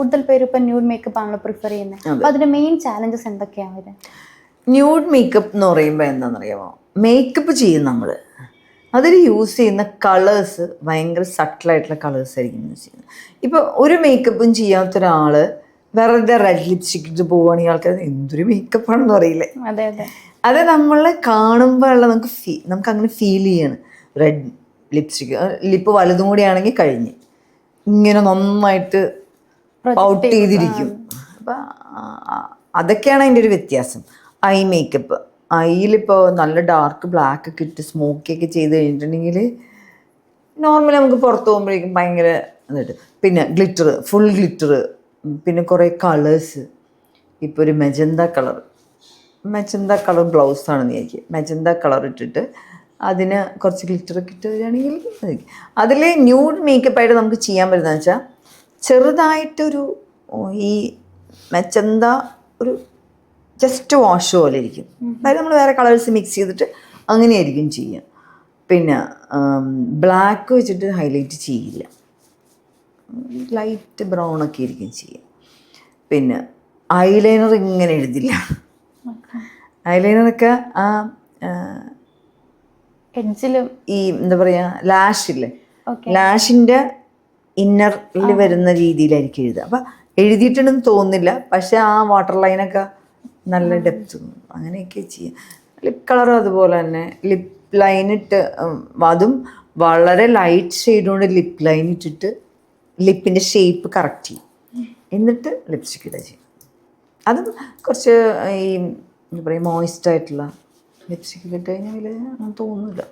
കൂടുതൽ പേര് ഇപ്പം ന്യൂഡ് മേക്കപ്പ് ആണല്ലോ പ്രിഫർ ചെയ്യുന്നത്. അപ്പോൾ അതിന്റെ മെയിൻ ചാലഞ്ചസ് എന്തൊക്കെയാണ് വരുന്നത്? ന്യൂഡ് മേക്കപ്പ് എന്ന് പറയുമ്പോൾ എന്താണെന്നറിയാമോ, മേക്കപ്പ് ചെയ്യും നമ്മൾ, അതിൽ യൂസ് ചെയ്യുന്ന കളേഴ്സ് ഭയങ്കര സട്ടിലായിട്ടുള്ള കളേഴ്സ് ആയിരിക്കും യൂസ് ചെയ്യുന്നത്. ഇപ്പോൾ ഒരു മേക്കപ്പും ചെയ്യാത്ത ഒരാൾ വെറുതെ റെഡ് ലിപ്സ്റ്റിക് ഇട്ട് പോവുകയാണെങ്കിൽ ആൾക്കാർ എന്തൊരു മേക്കപ്പാണെന്ന് അറിയില്ലേ. അതെ അതെ, അത് നമ്മൾ കാണുമ്പോഴുള്ള നമുക്ക് അങ്ങനെ ഫീൽ ചെയ്യാണ്. റെഡ് ലിപ്സ്റ്റിക്, ലിപ്പ് വലുതും കൂടി ആണെങ്കിൽ കഴിഞ്ഞ് ഇങ്ങനെ നന്നായിട്ട് ഔട്ട് ചെയ്തിരിക്കും. അപ്പം അതൊക്കെയാണ് അതിൻ്റെ ഒരു വ്യത്യാസം. ഐ മേക്കപ്പ്, ഐയിലിപ്പോൾ നല്ല ഡാർക്ക് ബ്ലാക്ക് ഒക്കെ ഇട്ട് സ്മോക്കിയൊക്കെ ചെയ്ത് കഴിഞ്ഞിട്ടുണ്ടെങ്കിൽ നോർമലി നമുക്ക് പുറത്ത് പോകുമ്പോഴേക്കും ഭയങ്കര ഇതായിട്ട്. പിന്നെ ഗ്ലിറ്റർ, ഫുൾ ഗ്ലിറ്റർ, പിന്നെ കുറേ കളേഴ്സ്. ഇപ്പോൾ ഒരു മെജന്ത കളർ ബ്ലൗസാണെന്ന് വിചാരിക്കും, മെജന്ത കളർ ഇട്ടിട്ട് അതിന് കുറച്ച് ഗ്ലിറ്ററൊക്കെ ഇട്ട് വരികയാണെങ്കിൽ അതിൽ ന്യൂഡ് മേക്കപ്പായിട്ട് നമുക്ക് ചെയ്യാൻ പറ്റുന്നതെന്ന് വെച്ചാൽ ചെറുതായിട്ടൊരു ഈ മെജന്ത ഒരു ജസ്റ്റ് വാഷ് പോലെ ഇരിക്കും. അതായത് നമ്മൾ വേറെ കളേഴ്സ് മിക്സ് ചെയ്തിട്ട് അങ്ങനെയായിരിക്കും ചെയ്യുക. പിന്നെ ബ്ലാക്ക് വെച്ചിട്ട് ഹൈലൈറ്റ് ചെയ്യില്ല, ലൈറ്റ് ബ്രൗൺ ഒക്കെ ആയിരിക്കും ചെയ്യുക. പിന്നെ ഐലൈനർ ഇങ്ങനെ എഴുതില്ല. ഐലൈനറൊക്കെ ആ എഡ്ജിലും ഈ എന്താ പറയുക, ലാഷില്ലേ, ലാഷിൻ്റെ ഇന്നറിൽ വരുന്ന രീതിയിലായിരിക്കും എഴുതുക. അപ്പം എഴുതിയിട്ടുണ്ടെന്ന് തോന്നുന്നില്ല, പക്ഷെ ആ വാട്ടർ ലൈനൊക്കെ നല്ല ഡെപ്ത് അങ്ങനെയൊക്കെ ചെയ്യും. ലിപ് കളറും അതുപോലെ തന്നെ ലിപ് ലൈൻ ഇട്ട്, അതും വളരെ ലൈറ്റ് ഷെയ്ഡ് കൊണ്ട് ലിപ് ലൈൻ ഇട്ടിട്ട് ലിപ്പിൻ്റെ ഷേപ്പ് കറക്റ്റ് ചെയ്യും, എന്നിട്ട് ലിപ്സ്റ്റിക് ഇടുക ചെയ്യും. അതും കുറച്ച് ഈ എന്താ പറയുക മോയിസ്റ്റ് ആയിട്ടുള്ള ലിപ്സ്റ്റിക് ഇട്ട് കഴിഞ്ഞാൽ തോന്നുന്നില്ല.